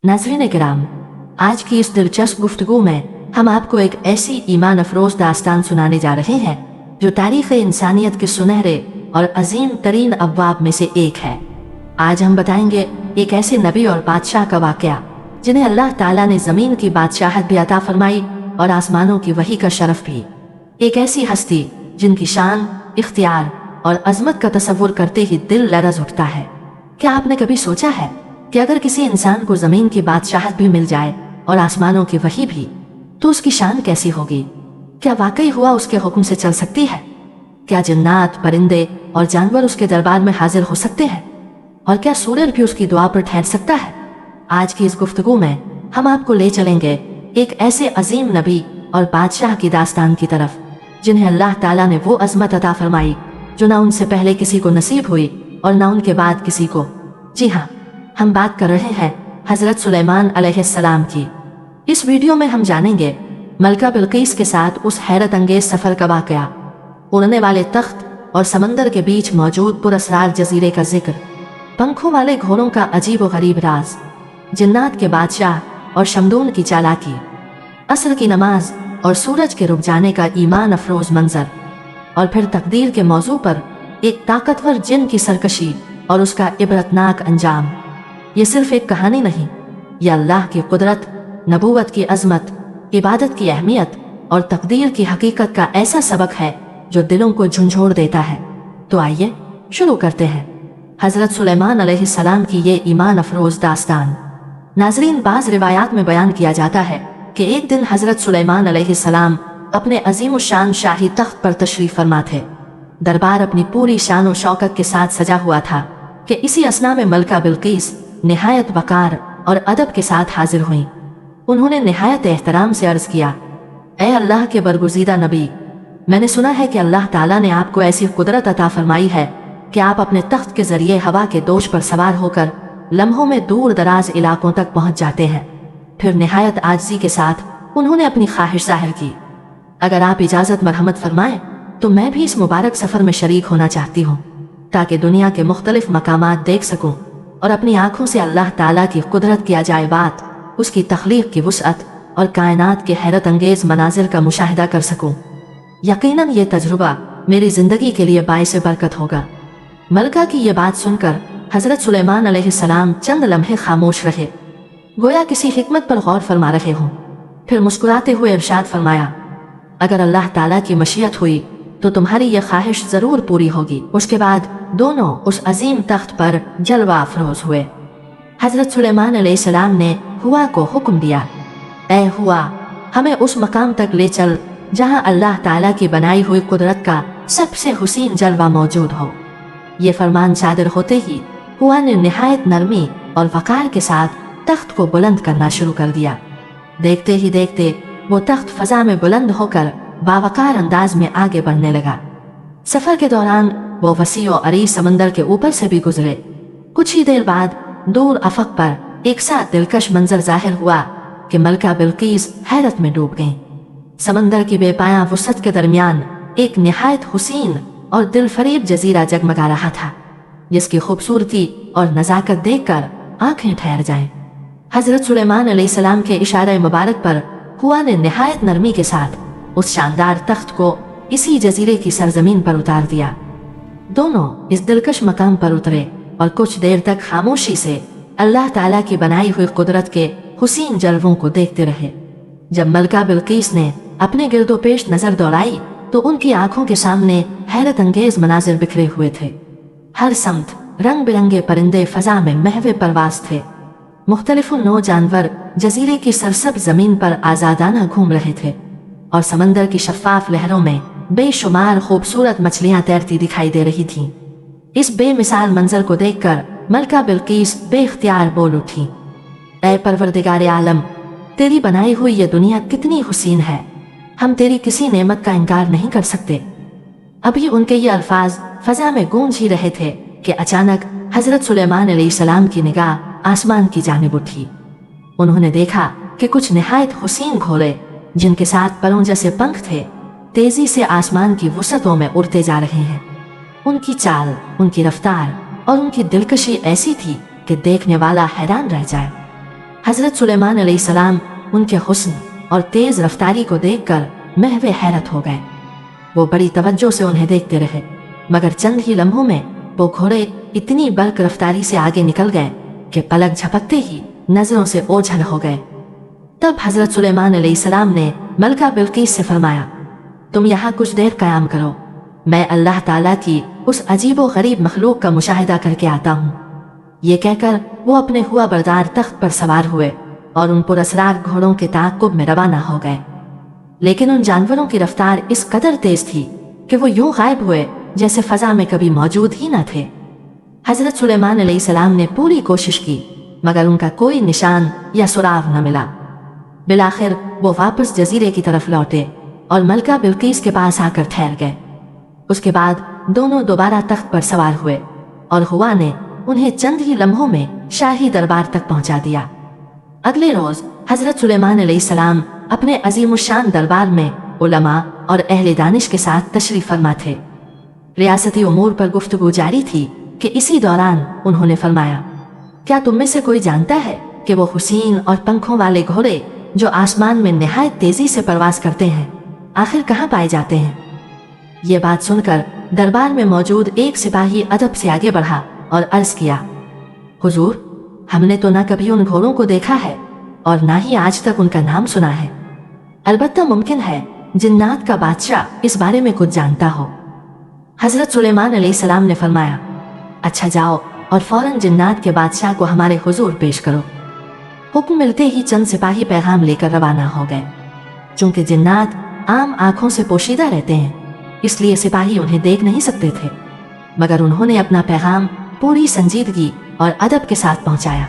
नाज़रीन किराम, आज की इस दिलचस्प गुफ्तगू में हम आपको एक ऐसी ईमान अफरोज दास्तान सुनाने जा रहे हैं जो तारीख़ इंसानियत के सुनहरे और अजीम तरीन अब्वाब में से एक है। आज हम बताएंगे एक ऐसे नबी और बादशाह का वाक़या जिन्हें अल्लाह ताला ने ज़मीन की बादशाहत भी अता फरमाई और आसमानों की वही का शरफ भी। एक ऐसी हस्ती जिनकी शान, इख्तियार और अजमत का तसव्वुर करते ही दिल लरज़ उठता है। क्या आपने कभी सोचा है कि अगर किसी इंसान को ज़मीन की बादशाहत भी मिल जाए और आसमानों की वही भी, तो उसकी शान कैसी होगी? क्या वाकई हुआ उसके हुक्म से चल सकती है? क्या जिन्नात, परिंदे और जानवर उसके दरबार में हाजिर हो सकते हैं? और क्या सूरज भी उसकी दुआ पर ठहर सकता है? आज की इस गुफ्तगू में हम आपको ले चलेंगे एक ऐसे अजीम नबी और बादशाह की दास्तान की तरफ जिन्हें अल्लाह ताला ने वो अजमत अता फरमाई जो ना उनसे पहले किसी को नसीब हुई और ना उनके बाद किसी को। जी हाँ, हम बात कर रहे हैं हज़रत सुलेमान अलैहिस्सलाम की। इस वीडियो में हम जानेंगे मलका बिल्कीस के साथ उस हैरत अंगेज सफ़र का वाक़या, उड़ने वाले तख्त और समंदर के बीच मौजूद पुरअसरार जजीरे का जिक्र, पंखों वाले घोड़ों का अजीब व गरीब राज, जिन्नात के बादशाह और शमदून की चालाकी, असर की नमाज और सूरज के रुक जाने का ईमान अफरोज मंजर, और फिर तकदीर के मौजू पर एक ताकतवर जिन की सरकशी और उसका इबरतनाक अंजाम। ये सिर्फ एक कहानी नहीं, यह अल्लाह की कुदरत, नबूवत की अजमत, इबादत की अहमियत और तकदीर की हकीकत का ऐसा सबक है जो दिलों को झंझोड़ देता है। तो आइए शुरू करते हैं हज़रत सुलेमान अलैहिस्सलाम की ये ईमान अफरोज दास्तान। नाजरीन, बाज़ रिवायात में बयान किया जाता है कि एक दिन हज़रत सुलेमान अलैहिस्सलाम अपने अजीम शान शाही तख्त पर तशरीफ़ फरमा थे। दरबार अपनी पूरी शान और शौकत के साथ सजा हुआ था कि इसी असना में मलका बिल्कीस निहायत वक़ार और अदब के साथ हाजिर हुई। उन्होंने निहायत एहतराम से अर्ज़ किया, ए अल्लाह के बरगुज़ीदा नबी, मैंने सुना है कि अल्लाह ताला ने आपको ऐसी कुदरत अता फरमाई है कि आप अपने तख्त के ज़रिए हवा के दोष पर सवार होकर लम्हों में दूर दराज इलाकों तक पहुँच जाते हैं। फिर निहायत आजिज़ी के साथ उन्होंने अपनी ख्वाहिश ज़ाहिर की, अगर आप इजाज़त मरहमत फरमाएं तो मैं भी इस मुबारक सफ़र में शरीक होना चाहती हूँ ताकि दुनिया के मुख्तलिफ मकामात देख सकूँ और अपनी आँखों से अल्लाह ताला की कुदरत की अजायबात, उसकी तख्लीक की वुसअत और कायनात के हैरत अंगेज़ मनाजिर का मुशाहिदा कर सकूँ। यकीनन ये तजुर्बा मेरी ज़िंदगी के लिए बाइस बरकत होगा। मलका की ये बात सुनकर हज़रत सुलेमान अलैहिस्सलाम चंद लम्हे खामोश रहे, गोया किसी हिकमत पर गौर फरमा रहे हों। फिर मुस्कुराते हुए इरशाद फरमाया, अगर अल्लाह ताला की मशीयत हुई तो तुम्हारी ये ख्वाहिश ज़रूर पूरी होगी। उसके बाद दोनों उस अजीम तख्त पर जलवा अफरोज हुए। हज़रत सुलेमान अलैहिस्सलाम ने हुआ को हुक्म दिया, ए हुआ, हमें उस मकाम तक ले चल जहाँ अल्लाह ताला की बनाई हुई कुदरत का सबसे हुसीन जलवा मौजूद हो। ये फरमान सादर होते ही हुआ ने निहायत नरमी और वक़ार के साथ तख्त को बुलंद करना शुरू कर दिया। देखते ही देखते वो तख्त फ़ज़ा में बुलंद होकर बावकार अंदाज में आगे बढ़ने लगा। सफ़र के दौरान वो वसी और अरीज़ समंदर के ऊपर से भी गुजरे। कुछ ही देर बाद दूर अफक पर एक साथ दिलकश मंजर जाहिर हुआ कि मलका बिल्कीस हैरत में डूब गईं। समंदर की बेपाया वुसअत के दरमियान एक निहायत हुसीन और दिलफरीब जजीरा जगमगा रहा था, जिसकी खूबसूरती और नज़ाकत देखकर आंखें ठहर जाएं। हज़रत सुलेमान अलैहिस्सलाम के इशारे मुबारक पर हुआ ने निहायत नरमी के साथ उस शानदार तख्त को इसी जजीरे की सरजमीन पर उतार दिया। दोनों इस दिलकश मकाम पर उतरे और कुछ देर तक खामोशी से अल्लाह ताला की बनाई हुई कुदरत के हुसीन जलवों को देखते रहे। जब मलका बिल्कीस ने अपने गिरदोपेश नजर दौड़ाई तो उनकी आंखों के सामने हैरत अंगेज मनाजिर बिखरे हुए थे। हर समत रंग बिरंगे परिंदे फ़ज़ा में महवे परवास थे। मुख्तलिफ नौ जानवर जजीरे की सरसब जमीन पर आज़ादाना घूम रहे थे और समंदर की शफाफ लहरों में बेशुमार खूबसूरत मछलियां तैरती दिखाई दे रही थीं। इस बेमिसाल मंजर को देखकर मलका बिल्कीस बेख्तियार बोल उठी, ऐ परवरदिगारे आलम, तेरी बनाई हुई ये दुनिया कितनी हुसीन है, हम तेरी किसी नेमत का इनकार नहीं कर सकते। अभी उनके ये अल्फाज फ़ज़ा में गूंज ही रहे थे कि अचानक हज़रत सुलेमान अलैहिस्सलाम की निगाह आसमान की जानिब उठी। उन्होंने देखा कि कुछ निहायत हुसीन घोड़े जिनके साथ परों जैसे पंख थे तेजी से आसमान की वुसअतों में उड़ते जा रहे हैं। उनकी चाल, उनकी रफ्तार और उनकी दिलकशी ऐसी थी कि देखने वाला हैरान रह जाए। हज़रत सुलेमान अलैहिस्सलाम उनके हुस्न और तेज़ रफ्तारी को देखकर महवे हैरत हो गए। वो बड़ी तवज्जो से उन्हें देखते रहे, मगर चंद ही लम्हों में वो घोड़े इतनी बल्क रफ्तारी से आगे निकल गए कि पलक झपकते ही नजरों से ओझल हो गए। तब हज़रत सुलेमान अलैहिस्सलाम ने मलका बिल्कीस से फरमाया, तुम यहाँ कुछ देर क़याम करो, मैं अल्लाह ताला की उस अजीबो गरीब मखलूक का मुशाहिदा करके आता हूँ। ये कहकर वो अपने हुआ बरदार तख्त पर सवार हुए और उन पुरअसरार घोड़ों के ताक़ुब में रवाना हो गए। लेकिन उन जानवरों की रफ्तार इस कदर तेज थी कि वो यूं गायब हुए जैसे फ़ज़ा में कभी मौजूद ही न थे। हज़रत सुलेमान अलैहिस्सलाम ने पूरी कोशिश की, मगर उनका कोई निशान या सुराग न मिला। बिलाखिर वो वापस जजीरे की तरफ लौटे और मलका बिल्कीस के पास आकर ठहर गए। उसके बाद दोनों दोबारा तख्त पर सवार हुए और हुआ ने उन्हें चंद ही लम्हों में शाही दरबार तक पहुंचा दिया। अगले रोज हज़रत सुलेमान अलैहिस्सलाम अपने अजीमुशान दरबार में उलमा और अहले दानिश के साथ तशरीफ फरमा थे। रियासती उमूर पर गुफ्तगू जारी थी कि इसी दौरान उन्होंने फरमाया, क्या तुम में से कोई जानता है कि वो हुसीन और पंखों वाले घोड़े जो आसमान में निहायत तेजी से परवास करते हैं आखिर कहाँ पाए जाते हैं? ये बात सुनकर दरबार में मौजूद एक सिपाही अदब से आगे बढ़ा और अर्ज किया, हुजूर, हमने तो ना कभी उन घोड़ों को देखा है और ना ही आज तक उनका नाम सुना है। अलबत्ता मुमकिन है जिन्नात का बादशाह इस बारे में कुछ जानता हो। हज़रत सुलेमान अलैहिस्सलाम ने फरमाया, अच्छा जाओ और फौरन जिन्नात के बादशाह को हमारे हुजूर पेश करो। हुक्म मिलते ही चंद सिपाही पैगाम लेकर रवाना हो गए। चूंकि जिन्नात आम आंखों से पोशीदा रहते हैं, इसलिए सिपाही उन्हें देख नहीं सकते थे, मगर उन्होंने अपना पैगाम पूरी संजीदगी और अदब के साथ पहुंचाया।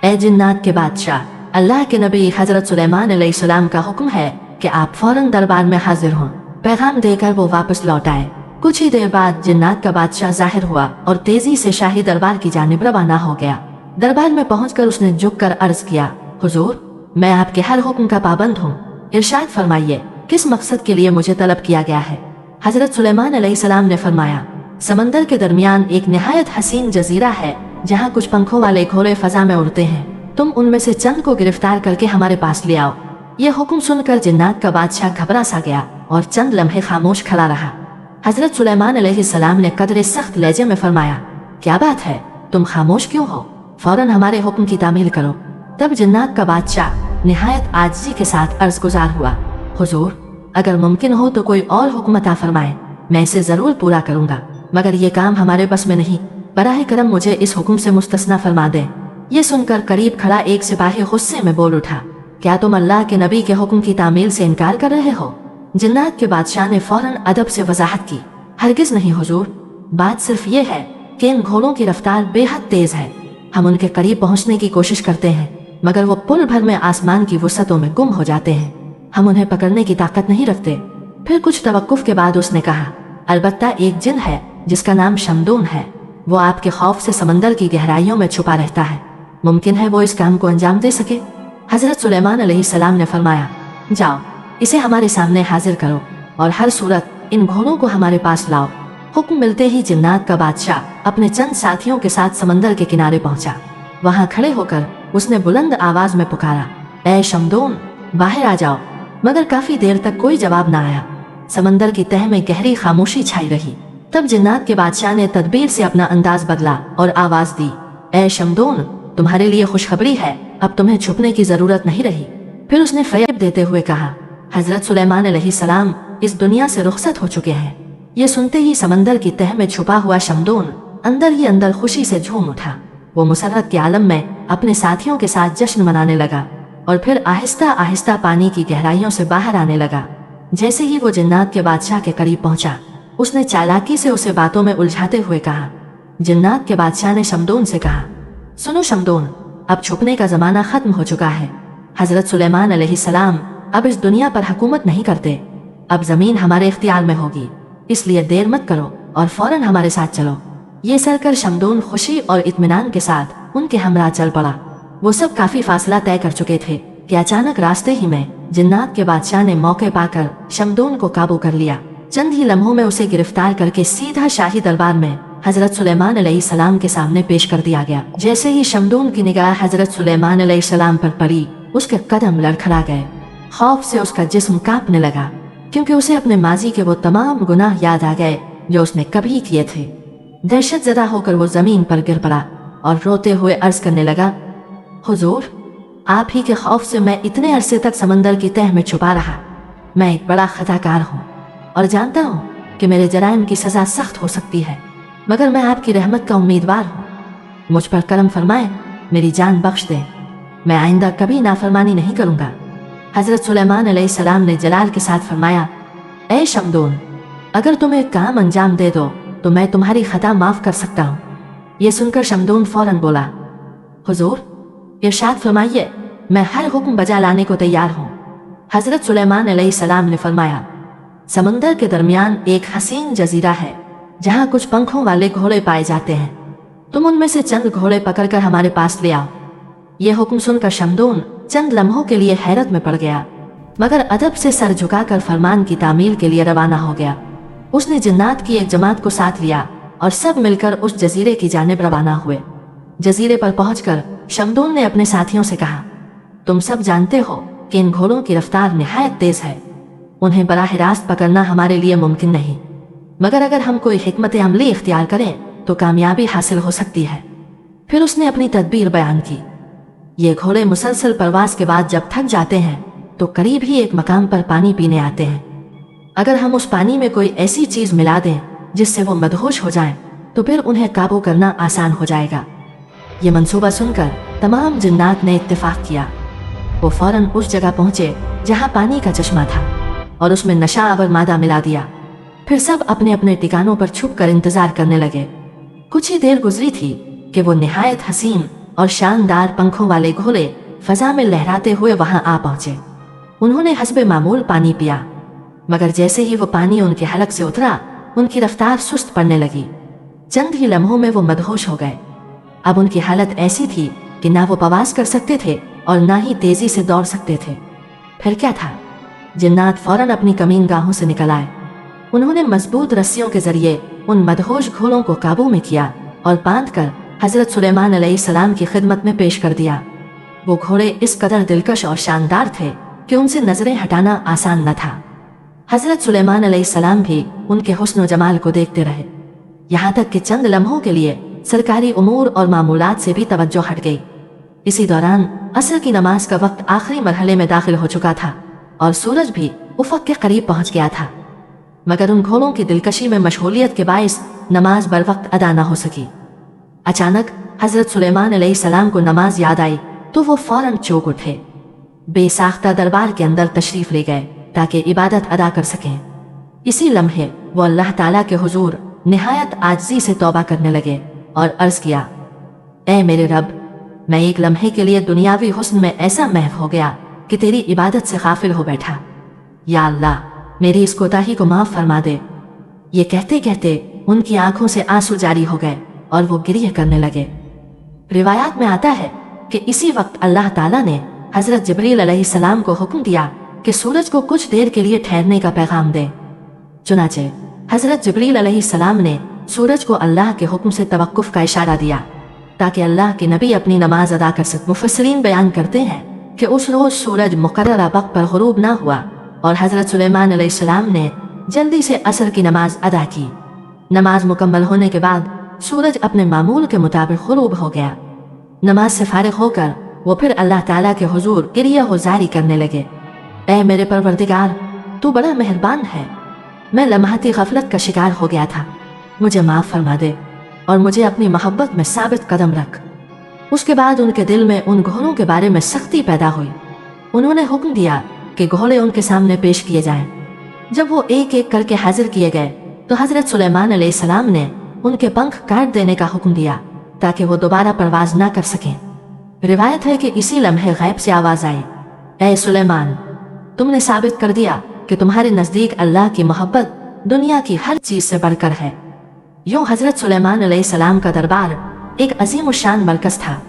ए जिन्नात के बादशाह, अल्लाह के नबी हज़रत सुलेमान अलैहिस्सलाम का हुक्म है कि आप फौरन दरबार में हाजिर हों। पैगाम देकर वो वापस लौट आए। कुछ ही देर बाद जिन्नात का बादशाह जाहिर हुआ और तेजी से शाही दरबार की जानिब रवाना हो गया। दरबार में पहुंचकर उसने झुककर अर्ज किया, हुजूर, मैं आपके हर हुक्म का पाबंद हूँ, इरशाद फरमाइए किस मकसद के लिए मुझे तलब किया गया है? हज़रत सुलेमान अलैहिस्सलाम ने फरमाया, समंदर के दरमियान एक निहायत हसीन जजीरा है जहाँ कुछ पंखों वाले घोड़े फजा में उड़ते हैं। तुम उनमें से चंद को गिरफ्तार करके हमारे पास ले आओ। ये हुक्म सुनकर जिन्नात का बादशाह घबरा सा गया और चंद लम्हे खामोश खड़ा रहा। हज़रत सुलेमान अलैहिस्सलाम ने कदरे सख्त लहजे में फरमाया, क्या बात है, तुम खामोश क्यों हो? फौरन हमारे हुक्म की तामील करो। तब जिन्नात का बादशाह निहायत आजिज़ी के साथ अर्ज गुजार हुआ, हुजूर, अगर मुमकिन हो तो कोई और हुक्म अता फरमाएं, मैं इसे ज़रूर पूरा करूँगा, मगर ये काम हमारे बस में नहीं। बराह करम मुझे इस हुक्म से मुस्तस्ना फरमा दें। ये सुनकर करीब खड़ा एक सिपाही गुस्से में बोल उठा, क्या तुम अल्लाह के नबी के हुक्म की तामील से इनकार कर रहे हो? जिन्नात के बादशाह ने फौरन अदब से वजाहत की, हरगिज नहीं हुजूर, बात सिर्फ ये है कि इन घोड़ों की रफ्तार बेहद तेज है। हम उनके करीब पहुंचने की कोशिश करते हैं, मगर वो पुल भर में आसमान की वसअतों में गुम हो जाते हैं। हम उन्हें पकड़ने की ताकत नहीं रखते। फिर कुछ तवक्कुफ के बाद उसने कहा, अलबत्ता एक जिन है जिसका नाम शमदून है, वो आपके खौफ से समंदर की गहराइयों में छुपा रहता है। मुमकिन है वो इस काम को अंजाम दे सके। हज़रत सुलेमान अलैहिस्सलाम ने फरमाया, जाओ इसे हमारे सामने हाजिर करो और हर सूरत इन घोड़ों को हमारे पास लाओ। हुक्म मिलते ही जिन्नात का बादशाह अपने चंद साथियों के साथ समंदर के किनारे पहुंचा। वहां खड़े होकर उसने बुलंद आवाज में पुकारा, ए शमदून, बाहर आ जाओ। मगर काफी देर तक कोई जवाब न आया। समंदर की तह में गहरी खामोशी छाई रही। तब जिन्नात के बादशाह ने तदबीर से अपना अंदाज बदला और आवाज दी, ए शमदून, तुम्हारे लिए खुशखबरी है, अब तुम्हें छुपने की जरूरत नहीं रही। फिर उसने फरेब देते हुए कहा, हजरत सुलेमान अलैहिस्सलाम इस दुनिया से रुखसत हो चुके हैं। ये सुनते ही समंदर की तह में छुपा हुआ शमदून अंदर ही अंदर खुशी से झूम उठा। वो मुसर्रत के आलम में अपने साथियों के साथ जश्न मनाने लगा और फिर आहिस्ता आहिस्ता पानी की गहराइयों से बाहर आने लगा। जैसे ही वो जिन्नात के बादशाह के करीब पहुंचा, उसने चालाकी से उसे बातों में उलझाते हुए कहा। जिन्नात के बादशाह ने शमदून से कहा, सुनो शमदून, अब छुपने का जमाना खत्म हो चुका है। हजरत सुलेमान अलैहिस्सलाम अब इस दुनिया पर हुकूमत नहीं करते। अब जमीन हमारे इख्तियार में होगी, इसलिए देर मत करो और फौरन हमारे साथ चलो। ये सहकर शमदून खुशी और इत्मीनान के साथ उनके हमरा चल पड़ा। वो सब काफी फासला तय कर चुके थे कि अचानक रास्ते ही में जिन्नात के बादशाह ने मौके पाकर शमदून को काबू कर लिया। चंद ही लम्हों में उसे गिरफ्तार करके सीधा शाही दरबार में हज़रत सुलेमान अलैहिस्सलाम के सामने पेश कर दिया गया। जैसे ही शमदून की निगाह हज़रत सुलेमान अलैहिस्सलाम पर पड़ी, उसके कदम लड़खड़ा गए। खौफ से उसका जिस्म कांपने लगा, क्योंकि उसे अपने माजी के वो तमाम गुनाह याद आ गए जो उसने कभी किए थे। दहशत ज़दा होकर वो ज़मीन पर गिर पड़ा और रोते हुए अर्ज करने लगा, हुजूर, आप ही के खौफ से मैं इतने अरसे तक समंदर की तह में छुपा रहा। मैं एक बड़ा खताकार हूँ और जानता हूँ कि मेरे जराइम की सज़ा सख्त हो सकती है, मगर मैं आपकी रहमत का उम्मीदवार हूँ। मुझ पर करम फरमाएं, मेरी जान बख्श दें। मैं आइंदा कभी नाफरमानी नहीं करूँगा। हज़रत सुलेमान अलैहिस्सलाम ने जलाल के साथ फरमाया, ए शमदून, अगर तुम एक काम अंजाम दे दो तो मैं तुम्हारी खता माफ़ कर सकता हूँ। ये सुनकर शमदून फौरन बोला, हुजूर, इरशाद फरमाइए, मैं हर हुक्म बजा लाने को तैयार हूँ। हज़रत सुलेमान अलैहिस्सलाम ने फरमाया, समंदर के दरमियान एक हसीन जजीरा है जहाँ कुछ पंखों वाले घोड़े पाए जाते हैं। तुम उनमें से चंद घोड़े पकड़कर हमारे पास ले आओ। ये हुक्म सुनकर शमदून चंद लम्हों के लिए हैरत में पड़ गया, मगर अदब से सर झुकाकर फरमान की तामील के लिए रवाना हो गया। उसने जिन्नात की एक जमात को साथ लिया और सब मिलकर उस जजीरे की जानिब रवाना हुए। जजीरे पर पहुंचकर शमदून ने अपने साथियों से कहा, तुम सब जानते हो कि इन घोड़ों की रफ्तार निहायत तेज है। उन्हें बराह रास्त पकड़ना हमारे लिए मुमकिन नहीं, मगर अगर हम कोई हिकमत अमली इख्तियार करें तो कामयाबी हासिल हो सकती है। फिर उसने अपनी तदबीर बयान की। ये घोड़े मुसलसल परवास के बाद जब थक जाते हैं तो करीब ही एक मकाम पर पानी पीने आते हैं। अगर हम उस पानी में कोई ऐसी चीज़ मिला दें जिससे वो मदहोश हो जाएं, तो फिर उन्हें काबू करना आसान हो जाएगा। ये मंसूबा सुनकर तमाम जिन्नात ने इत्तेफाक किया। वो फौरन उस जगह पहुंचे जहां पानी का चश्मा था और उसमें नशा आवर मादा मिला दिया। फिर सब अपने अपने ठिकानों पर छुप कर इंतजार करने लगे। कुछ ही देर गुजरी थी कि वो निहायत हसीन और शानदार पंखों वाले घोड़े फजा में लहराते हुए वहां आ पहुंचे। उन्होंने हस्बे मामूल पानी पिया, मगर जैसे ही वो पानी उनके हलक से उतरा, उनकी रफ्तार सुस्त पड़ने लगी। चंद ही लम्हों में वो मदहोश हो गए। अब उनकी हालत ऐसी थी कि ना वो प्रवास कर सकते थे और ना ही तेजी से दौड़ सकते थे। फिर क्या था, जिन्नात फौरन अपनी कमीन गाहों से निकल आए। उन्होंने मजबूत रस्सियों के जरिए उन मदहोश घोड़ों को काबू में किया और बांधकर हज़रत सुलेमान अलैहिस्सलाम की खिदमत में पेश कर दिया। वो घोड़े इस कदर दिलकश और शानदार थे कि उनसे नजरें हटाना आसान न था। हज़रत सुलेमान अलैहिस्सलाम भी उनके हुस्न व जमाल को देखते रहे, यहाँ तक कि चंद लम्हों के लिए सरकारी उमूर और मामूलात से भी तवज्जो हट गई। इसी दौरान असर की नमाज का वक्त आखिरी मरहले में दाखिल हो चुका था और सूरज भी उफ़क़ के करीब पहुंच गया था, मगर उन घोड़ों की दिलकशी में मशगूलियत के बाइस नमाज बर वक्त अदा न हो सकी। अचानक हज़रत सुलेमान अलैहिस्सलाम को नमाज याद आई तो वो फौरन चौंक उठे। बेसाख्ता दरबार के अंदर तशरीफ ले गए ताकि इबादत अदा कर सकें। इसी लम्हे वो अल्लाह ताला के हुजूर निहायत आजिज़ी से तौबा करने लगे और अर्ज़ किया, ए मेरे रब, मैं एक लम्हे के लिए दुनियावी हुस्न में ऐसा महव हो गया कि तेरी इबादत से गाफिल हो बैठा। या अल्लाह, मेरी इस कोताही को माफ़ फरमा दे। ये कहते कहते उनकी आंखों से आंसू जारी हो गए और वो गिरिया करने लगे। रिवायात में आता है कि इसी वक्त अल्लाह ताला ने हज़रत जिब्रील अलैहिस्सलाम को हुक्म दिया कि सूरज को कुछ देर के लिए ठहरने का पैगाम दे। चुनाचे हज़रत जिब्रील अलैहिस्सलाम ने सूरज को अल्लाह के हुक्म से तवक्कुफ का इशारा दिया ताकि अल्लाह के नबी अपनी नमाज अदा कर सकें। मुफस्सिरीन बयान करते हैं कि उस रोज़ सूरज मुकर्ररा वक्त पर गुरूब ना हुआ और हज़रत सुलेमान अलैहिस्सलाम ने जल्दी से असर की नमाज अदा की। नमाज मुकम्मल होने के बाद सूरज अपने मामूल के मुताबिक गुरूब हो गया। नमाज से फारिग होकर वो फिर अल्लाह ताला के हुजूर गिरिया गुजारी करने लगे। ऐ मेरे परवरदिगार, तू बड़ा मेहरबान है। मैं लम्हाती गफलत का शिकार हो गया था, मुझे माफ़ फरमा दे और मुझे अपनी मोहब्बत में साबित कदम रख। उसके बाद उनके दिल में उन घोड़ों के बारे में सख्ती पैदा हुई। उन्होंने हुक्म दिया कि घोड़े उनके सामने पेश किए जाएं। जब वो एक एक करके हाजिर किए गए तो हज़रत सुलेमान अलैहिस्सलाम ने उनके पंख काट देने का हुक्म दिया ताकि वो दोबारा परवाज ना कर सकें। रिवायत है कि इसी लम्हे गैब से आवाज़ आई, ऐ सुलेमान, तुमने साबित कर दिया कि तुम्हारे नज़दीक अल्लाह की मोहब्बत दुनिया की हर चीज़ से बढ़कर है। यूँ हज़रत सुलेमान अलैहिस्सलाम का दरबार एक अजीम शान मरकज़ था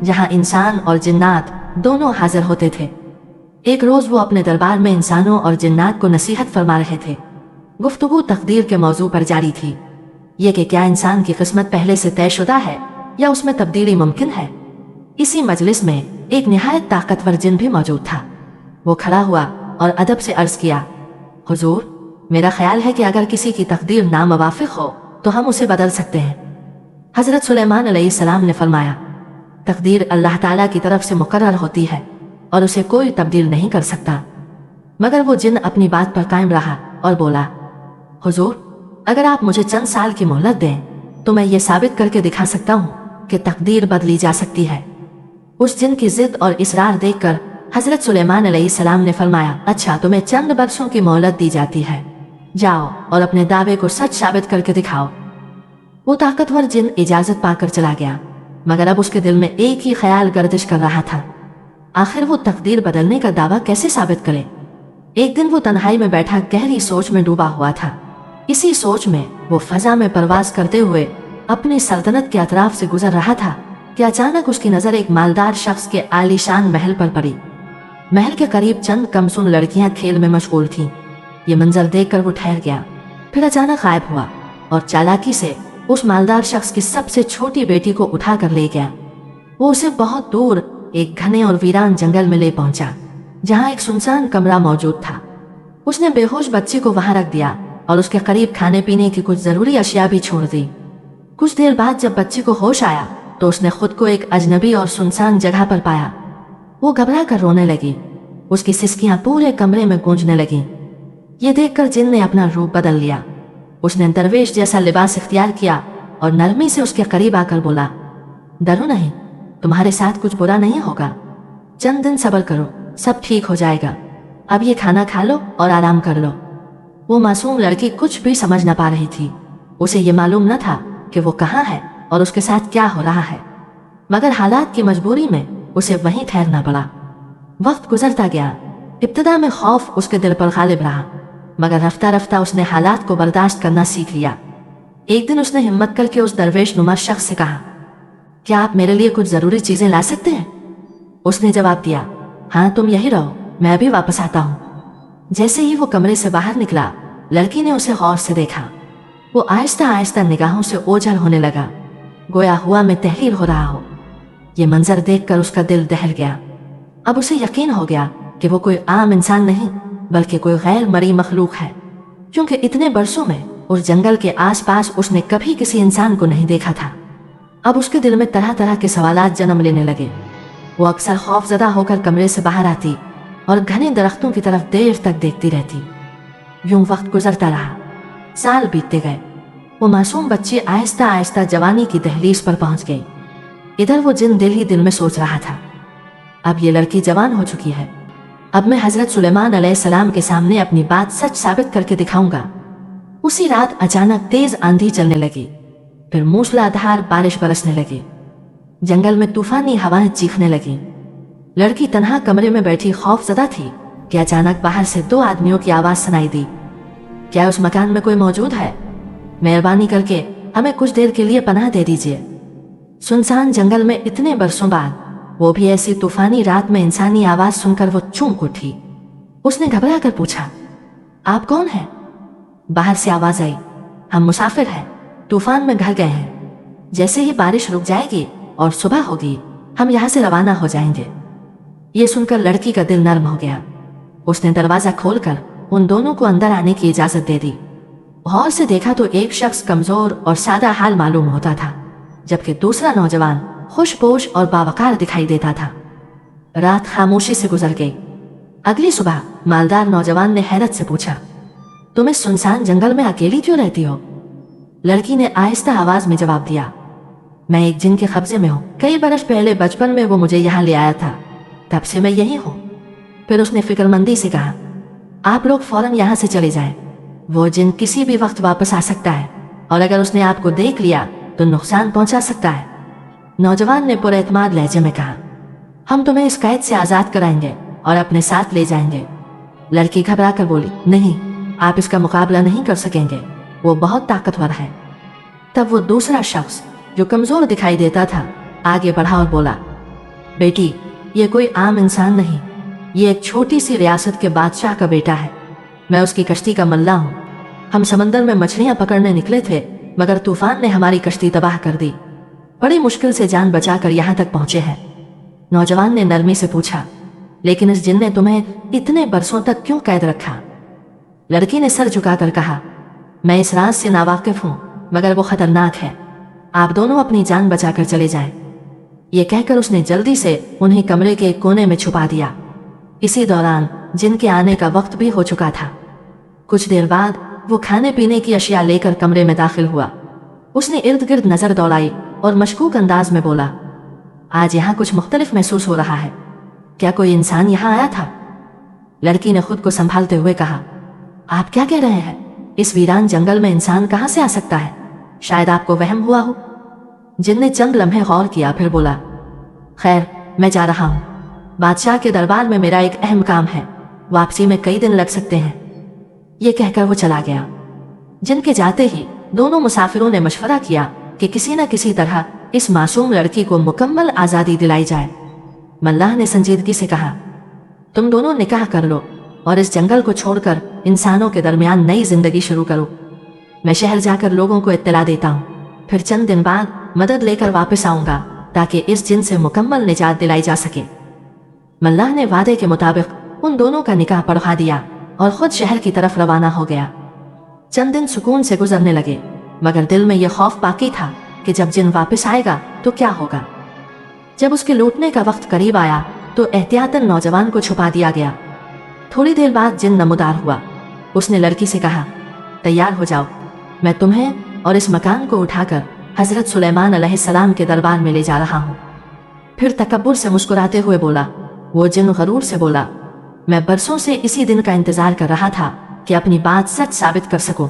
जहाँ इंसान और जिन्नात दोनों हाजिर होते थे। एक रोज़ वो अपने दरबार में इंसानों और जिन्नात को नसीहत फरमा रहे थे। गुफ्तगू तकदीर के मौजू पर जारी थी। ये कि क्या इंसान की किस्मत पहले से तयशुदा है या उसमें तब्दीली मुमकिन है। इसी मजलिस में एक निहायत ताकतवर जिन भी मौजूद था। वो खड़ा हुआ और अदब से अर्ज किया, हुजूर, मेरा ख्याल है कि अगर किसी की तकदीर नामुवाफिक हो तो हम उसे बदल सकते हैं। हजरत सुलेमान अलैहिस्सलाम ने फरमाया, तकदीर अल्लाह ताला की तरफ से मुकर्रर होती है और उसे कोई तब्दील नहीं कर सकता। मगर वो जिन अपनी बात पर कायम रहा और बोला, हुजूर, अगर आप मुझे चंद साल की मोहलत दें तो मैं ये साबित करके दिखा सकता हूँ कि तकदीर बदली जा सकती है। उस जिन की जिद और इसरार देखकर हजरत सुलेमान अलैहिस्सलाम ने फरमाया, अच्छा, तुम्हें चंद बरसों की मोहलत दी जाती है, जाओ और अपने दावे को सच साबित करके दिखाओ। वो ताकतवर जिन इजाजत पाकर चला गया, मगर अब उसके दिल में एक ही ख्याल गर्दिश कर रहा था, आखिर वो तकदीर बदलने का दावा कैसे साबित करे। एक दिन वो तन्हाई में बैठा गहरी सोच में डूबा हुआ था। इसी सोच में वो फजा में परवाज करते हुए अपनी सल्तनत के अतराफ से गुजर रहा था कि अचानक उसकी नजर एक मालदार शख्स के आलीशान महल पर पड़ी। महल के करीब चंद कमसून लड़कियां खेल में मशगूल थीं। ये मंजर देखकर वो ठहर गया, फिर अचानक गायब हुआ और चालाकी से उस मालदार शख्स की सबसे छोटी बेटी को उठा कर ले गया। वो उसे बहुत दूर एक घने और वीरान जंगल में ले पहुंचा, जहां एक सुनसान कमरा मौजूद था। उसने बेहोश बच्ची को वहां रख दिया और उसके करीब खाने पीने की कुछ जरूरी अशिया भी छोड़ दी। कुछ देर बाद जब बच्ची को होश आया तो उसने खुद को एक अजनबी और सुनसान जगह पर पाया। वो घबरा कर रोने लगी। उसकी सिसकियां पूरे कमरे में गूंजने लगीं। ये देखकर जिन ने अपना रूप बदल लिया। उसने दरवेश जैसा लिबास इख्तियार किया और नरमी से उसके करीब आकर बोला, डरो नहीं, तुम्हारे साथ कुछ बुरा नहीं होगा। चंद दिन सब्र करो, सब ठीक हो जाएगा। अब ये खाना खा लो और आराम कर लो। वो मासूम लड़की कुछ भी समझ न पा रही थी। उसे ये मालूम न था कि वो कहाँ है और उसके साथ क्या हो रहा है, मगर हालात की मजबूरी में उसे वहीं ठहरना पड़ा। वक्त गुजरता गया। इब्तिदा में खौफ उसके दिल पर गालिब रहा, मगर रफ्ता रफ्ता उसने हालात को बर्दाश्त करना सीख लिया। एक दिन उसने हिम्मत करके उस दरवेश नुमा शख्स से कहा, क्या आप मेरे लिए कुछ जरूरी चीजें ला सकते हैं? उसने जवाब दिया, हाँ, तुम यही रहो, मैं अभी वापस आता हूँ। जैसे ही वो कमरे से बाहर निकला, लड़की ने उसे गौर से देखा। वो आहिस्ता आहिस्ता निगाहों से ओझल होने लगा, गोया हुआ में तहरीर हो रहा हो। ये मंजर देखकर उसका दिल दहल गया। अब उसे यकीन हो गया कि वो कोई आम इंसान नहीं बल्कि कोई गैर मरी मखलूक है, क्योंकि इतने बरसों में उस जंगल के आसपास उसने कभी किसी इंसान को नहीं देखा था। अब उसके दिल में तरह तरह के सवालात जन्म लेने लगे। वो अक्सर खौफजदा होकर कमरे से बाहर आती और घने दरख्तों की तरफ देर तक देखती रहती। यूं वक्त गुजरता रहा, साल बीतते गए। वो मासूम बच्ची आहिस्ता आहिस्ता जवानी की दहलीज पर पहुंच गई। इधर वो जिन दिल ही दिल में सोच रहा था, अब ये लड़की जवान हो चुकी है, अब मैं हजरत सुलेमान अलैहिस्सलाम के सामने अपनी बात सच साबित करके दिखाऊंगा। उसी रात अचानक तेज आंधी चलने लगी, फिर मूसलाधार बारिश बरसने लगी। जंगल में तूफानी हवाएं चीखने लगी। लड़की तन्हा कमरे में बैठी खौफजदा थी कि अचानक बाहर से दो आदमियों की आवाज सुनाई दी। क्या उस मकान में कोई मौजूद है? मेहरबानी करके हमें कुछ देर के लिए पनाह दे दीजिए। सुनसान जंगल में इतने बरसों बाद वो भी ऐसी तूफानी रात में इंसानी आवाज सुनकर वो चौंक उठी। उसने घबरा कर पूछा, आप कौन हैं? बाहर से आवाज आई, हम मुसाफिर हैं, तूफान में घर गए हैं। जैसे ही बारिश रुक जाएगी और सुबह होगी, हम यहाँ से रवाना हो जाएंगे। ये सुनकर लड़की का दिल नर्म हो गया। उसने दरवाजा खोलकर उन दोनों को अंदर आने की इजाजत दे दी। गौर से देखा तो एक शख्स कमजोर और सादा हाल मालूम होता था, जबकि दूसरा नौजवान खुशपोश और बावकार दिखाई देता था। रात खामोशी से गुजर गई। अगली सुबह मालदार नौजवान ने हैरत से पूछा, तुम इस सुनसान जंगल में अकेली क्यों रहती हो? लड़की ने आहिस्ता आवाज में जवाब दिया, मैं एक जिन के कब्जे में हूँ। कई बरस पहले बचपन में वो मुझे यहाँ ले आया था, तब से मैं यही हूँ। फिर उसने फिक्रमंदी से कहा, आप लोग फौरन यहाँ से चले जाएं। वो जिन किसी भी वक्त वापस आ सकता है और अगर उसने आपको देख लिया तो नुकसान पहुंचा सकता है। नौजवान ने पुरएतमाद लहजे में कहा, हम तुम्हें इस कैद से आजाद कराएंगे और अपने साथ ले जाएंगे। लड़की घबरा कर बोली, नहीं, आप इसका मुकाबला नहीं कर सकेंगे, वो बहुत ताकतवर है। तब वो दूसरा शख्स जो कमजोर दिखाई देता था आगे बढ़ा और बोला, बेटी, ये कोई आम इंसान नहीं, ये एक छोटी सी रियासत के बादशाह का बेटा है। मैं उसकी कश्ती का मल्ला हूँ। हम समंदर में मछलियाँ पकड़ने निकले थे मगर तूफान ने हमारी कश्ती तबाह कर दी। बड़ी मुश्किल से जान बचाकर यहाँ तक पहुंचे हैं। नौजवान ने नरमी से पूछा, लेकिन इस जिन ने तुम्हें इतने बरसों तक क्यों कैद रखा? लड़की ने सर झुकाकर कहा, मैं इस राज से नावाकिफ हूँ, मगर वो खतरनाक है। आप दोनों अपनी जान बचाकर चले जाएं। ये कहकर उसने जल्दी से उन्हें कमरे के एक कोने में छुपा दिया। इसी दौरान जिनके आने का वक्त भी हो चुका था। कुछ देर बाद वो खाने पीने की अशिया लेकर कमरे में दाखिल हुआ। उसने इर्द गिर्द नजर दौड़ाई और मशकूक अंदाज में बोला, आज यहाँ कुछ मुख्तलिफ महसूस हो रहा है। क्या कोई इंसान यहाँ आया था? लड़की ने खुद को संभालते हुए कहा, आप क्या कह रहे हैं? इस वीरान जंगल में इंसान कहाँ से आ सकता है? शायद आपको वहम हुआ हो। जिन ने चंद लम्हे गौर किया, फिर बोला, खैर मैं जा रहा हूँ। बादशाह के दरबार में मेरा एक अहम काम है, वापसी में कई दिन लग सकते हैं। ये कहकर वो चला गया। जिनके जाते ही दोनों मुसाफिरों ने मशवरा किया कि किसी न किसी तरह इस मासूम लड़की को मुकम्मल आज़ादी दिलाई जाए। मल्लाह ने संजीदगी से कहा, तुम दोनों निकाह कर लो और इस जंगल को छोड़कर इंसानों के दरमियान नई जिंदगी शुरू करो। मैं शहर जाकर लोगों को इत्तला देता हूँ, फिर चंद दिन बाद मदद लेकर वापस आऊँगा ताकि इस जिन से मुकम्मल निजात दिलाई जा सके। मल्लाह ने वादे के मुताबिक उन दोनों का निकाह पढ़वा दिया और खुद शहर की तरफ रवाना हो गया। चंद दिन सुकून से गुजरने लगे, मगर दिल में यह खौफ बाकी था कि जब जिन वापस आएगा तो क्या होगा। जब उसके लौटने का वक्त करीब आया तो एहतियातन नौजवान को छुपा दिया गया। थोड़ी देर बाद जिन नमूदार हुआ। उसने लड़की से कहा, तैयार हो जाओ, मैं तुम्हें और इस मकान को उठाकर हजरत सुलेमान अलैहिस्सलाम के दरबार में ले जा रहा हूँ। फिर तकब्बुर से मुस्कुराते हुए बोला। वो जिन गरूर से बोला, मैं बरसों से इसी दिन का इंतजार कर रहा था कि अपनी बात सच साबित कर सकूं,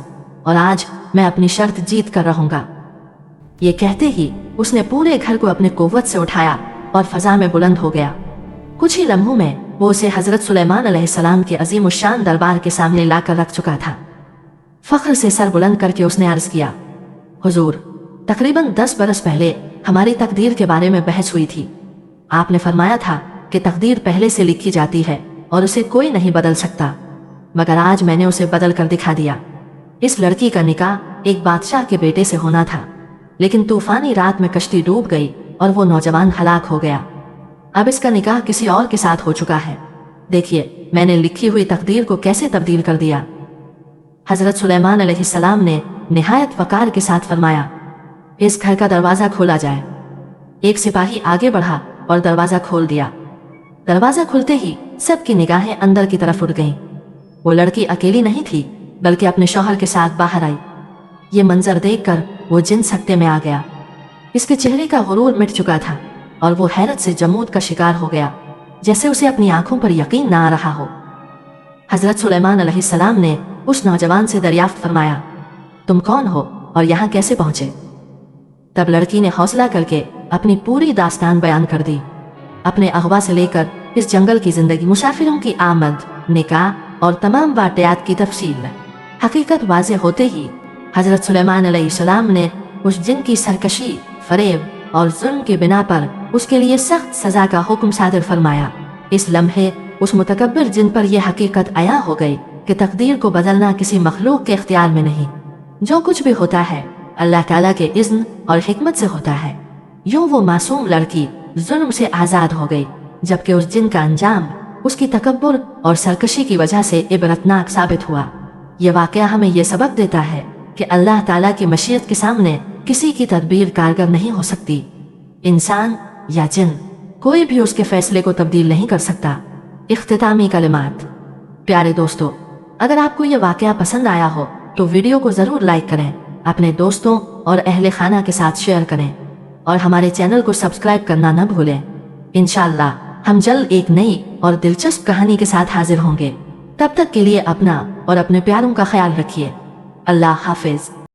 और आज मैं अपनी शर्त जीत कर रहूंगा। ये कहते ही उसने पूरे घर को अपने कुव्वत से उठाया और फजा में बुलंद हो गया। कुछ ही लम्हों में वो उसे हजरत सुलेमान अलैहिस्सलाम के अजीम उश्शान दरबार के सामने लाकर रख चुका था। फख्र से सर बुलंद करके उसने अर्ज किया, हुजूर, तकरीबन 10 बरस पहले हमारी तकदीर के बारे में बहस हुई थी। आपने फरमाया था कि तकदीर पहले से लिखी जाती है और उसे कोई नहीं बदल सकता, मगर आज मैंने उसे बदल कर दिखा दिया। इस लड़की का निकाह एक बादशाह के बेटे से होना था, लेकिन तूफानी रात में कश्ती डूब गई और वो नौजवान हलाक हो गया। अब इसका निकाह किसी और के साथ हो चुका है। देखिए मैंने लिखी हुई तकदीर को कैसे तब्दील कर दिया। हजरत सुलेमान अलैहिस्सलाम ने निहायत वकार के साथ फरमाया, इस घर का दरवाज़ा खोला जाए। एक सिपाही आगे बढ़ा और दरवाज़ा खोल दिया। दरवाज़ा खुलते ही सबकी निगाहें अंदर की तरफ उड़ गईं। वो लड़की अकेली नहीं थी, बल्कि अपने शौहर के साथ बाहर आई। ये मंजर देखकर वो जिन सकते में आ गया। इसके चेहरे का गुरूर मिट चुका था और वो हैरत से जमूद का शिकार हो गया, जैसे उसे अपनी आंखों पर यकीन ना आ रहा हो। हजरत सुलेमान अलैहिस्सलाम ने उस नौजवान से दरियाफ्त फरमाया, तुम कौन हो और यहाँ कैसे पहुँचे? तब लड़की ने हौसला करके अपनी पूरी दास्तान बयान कर दी, अपने अगवा से लेकर इस जंगल की जिंदगी, मुसाफिरों की आमद, निकाह और तमाम वाक़यात की तफसील। हकीकत वाज़ेह होते ही हजरत सुलेमान अलैहिस्सलाम ने उस जिन की सरकशी, फरेब और जुल्म के बिना पर उसके लिए सख्त सजा का हुक्म सादर फरमाया। इस लम्हे उस मुतकब्बिर जिन पर यह हकीकत आया हो गई कि तकदीर को बदलना किसी मखलूक के इख्तियार में नहीं। जो कुछ भी होता है अल्लाह ताला के इज़्न और हिकमत से होता है। यूं वो मासूम लड़की जुल्म से आज़ाद हो गई, जबकि उस जिन का अंजाम उसकी तकब्बुर और सरकशी की वजह से इबरतनाक साबित हुआ। यह वाक़या हमें यह सबक देता है कि अल्लाह ताला की मशीयत के सामने किसी की तदबीर कारगर नहीं हो सकती। इंसान या जिन, कोई भी उसके फैसले को तब्दील नहीं कर सकता। इख्तितामी कलिमात। प्यारे दोस्तों, अगर आपको यह वाक़या पसंद आया हो तो वीडियो को ज़रूर लाइक करें, अपने दोस्तों और अहले खाना के साथ शेयर करें और हमारे चैनल को सब्सक्राइब करना न भूलें। इंशाअल्लाह हम जल्द एक नई और दिलचस्प कहानी के साथ हाजिर होंगे। तब तक के लिए अपना और अपने प्यारों का ख्याल रखिए। अल्लाह हाफिज।